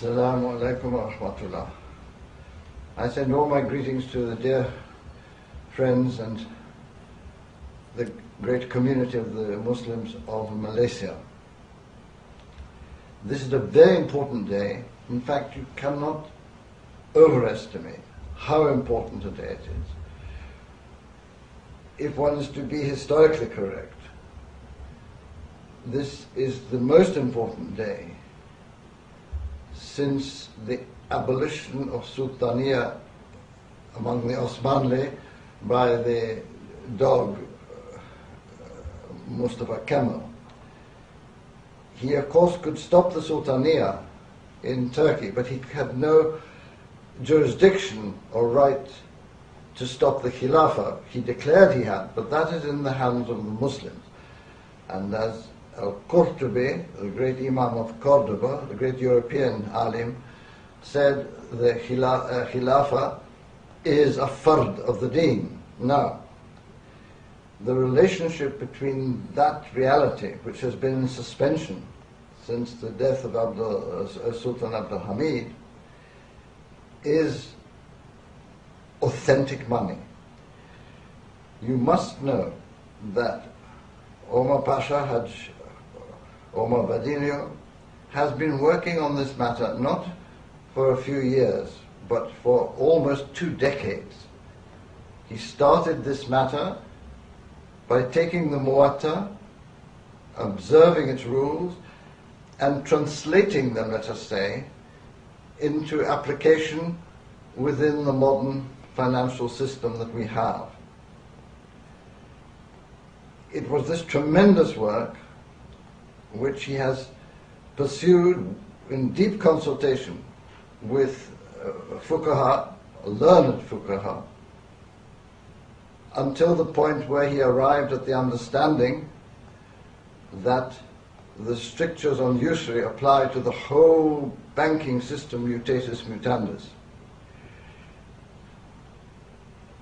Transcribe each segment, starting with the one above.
Assalamu alaikum wa rahmatullah. I send all my greetings to the dear friends and the great community of the Muslims of Malaysia. This is a very important day. In fact, you cannot overestimate how important a day it is. If one is to be historically correct, this is the most important day since the abolition of Sultaniya among the Osmanli by the dog Mustafa Kemal. He of course could stop the Sultaniya in Turkey, but he had no jurisdiction or right to stop the Khilafah. He declared he had, but that is in the hands of the Muslims. And as Al-Qurtubi, the great Imam of Cordoba, the great European alim, said, the Khilafah is a fard of the deen. Now, the relationship between that reality, which has been in suspension since the death of Sultan Abdul Hamid, is authentic money. You must know that Omar Badinio has been working on this matter not for a few years, but for almost 2 decades. He started this matter by taking the Muwatta, observing its rules, and translating them, let us say, into application within the modern financial system that we have. It was this tremendous work which he has pursued in deep consultation with fuqaha, learned fuqaha, until the point where he arrived at the understanding that the strictures on usury apply to the whole banking system mutatis mutandis.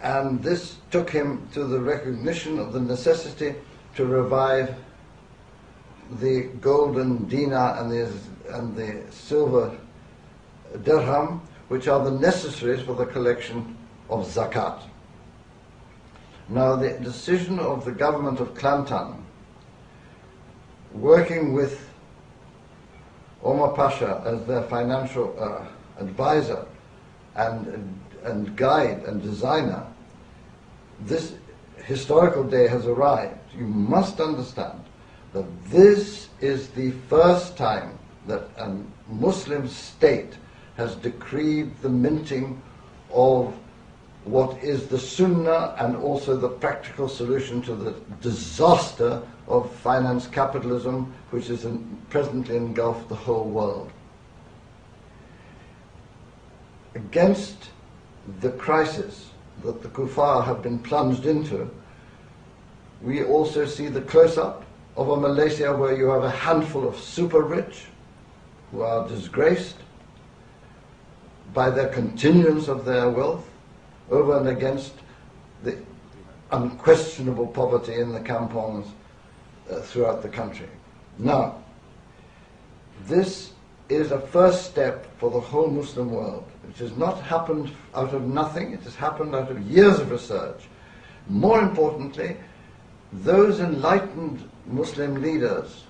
And this took him to the recognition of the necessity to revive the golden dinar and the silver dirham, which are the necessaries for the collection of zakat. Now, the decision of the government of Kelantan, working with Omar Pasha as their financial advisor and guide and designer, this historical day has arrived. You must understand that this is the first time that a Muslim state has decreed the minting of what is the sunnah and also the practical solution to the disaster of finance capitalism, which is presently engulfed the whole world. Against the crisis that the kuffar have been plunged into, we also see the close-up of a Malaysia where you have a handful of super rich who are disgraced by their continuance of their wealth over and against the unquestionable poverty in the kampongs throughout the country. Now, this is a first step for the whole Muslim world. It has not happened out of nothing, it has happened out of years of research. More importantly, those enlightened Muslim leaders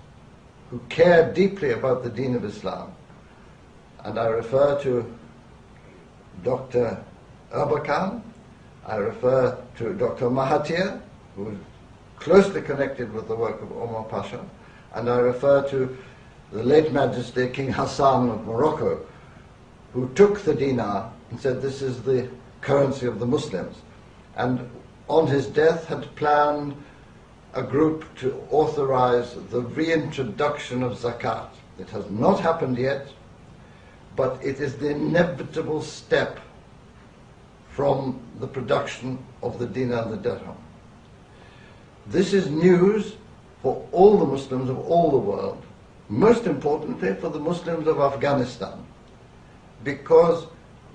who care deeply about the Deen of Islam, and I refer to Dr. Erbakan, I refer to Dr. Mahathir, who is closely connected with the work of Omar Pasha, and I refer to the late Majesty King Hassan of Morocco, who took the dinar and said this is the currency of the Muslims, and on his death had planned a group to authorize the reintroduction of zakat. It has not happened yet, but it is the inevitable step from the production of the dinar and the dirham. This is news for all the Muslims of all the world, most importantly for the Muslims of Afghanistan, because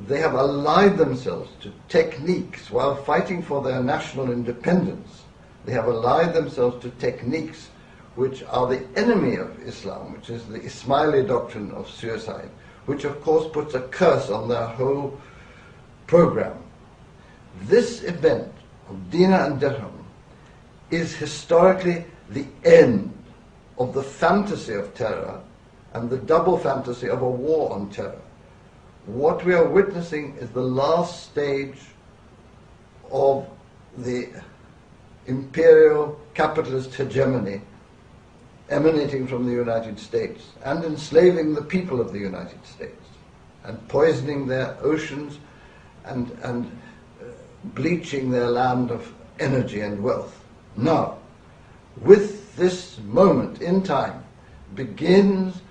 they have allied themselves to techniques while fighting for their national independence. They have allied themselves to techniques which are the enemy of Islam, which is the Ismaili doctrine of suicide, which of course puts a curse on their whole program. This event of Dinar and Dirham is historically the end of the fantasy of terror and the double fantasy of a war on terror. What we are witnessing is the last stage of the imperial capitalist hegemony emanating from the United States and enslaving the people of the United States and poisoning their oceans and bleaching their land of energy and wealth. Now, with this moment in time begins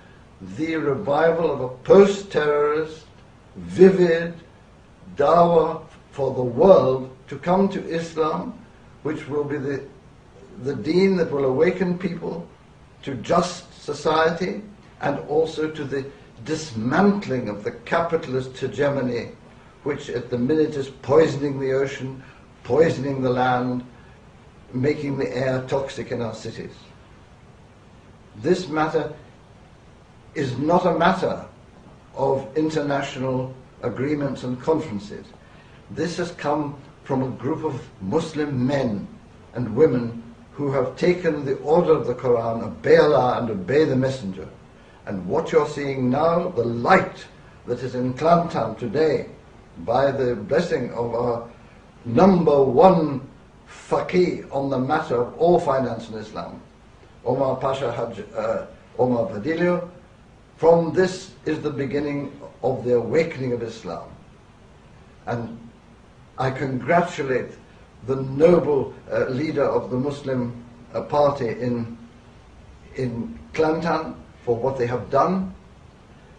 the revival of a post-terrorist, vivid dawah for the world to come to Islam, which will be the deen that will awaken people to just society and also to the dismantling of the capitalist hegemony, which at the minute is poisoning the ocean, poisoning the land, making the air toxic in our cities. This matter is not a matter of international agreements and conferences. This has come from a group of Muslim men and women who have taken the order of the Quran, obey Allah and obey the Messenger. And what you're seeing now, the light that is in Kelantan today, by the blessing of our number one faqih on the matter of all finance in Islam, Omar Pasha Haj Omar Vadilio, from this is the beginning of the awakening of Islam. And I congratulate the noble leader of the Muslim party in Kelantan for what they have done,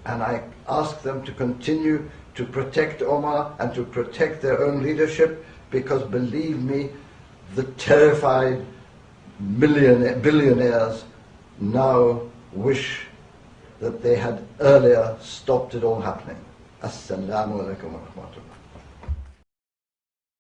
and I ask them to continue to protect Omar and to protect their own leadership, because believe me, the terrified billionaires now wish that they had earlier stopped it all happening. Assalamu alaikum wa rahmatullah.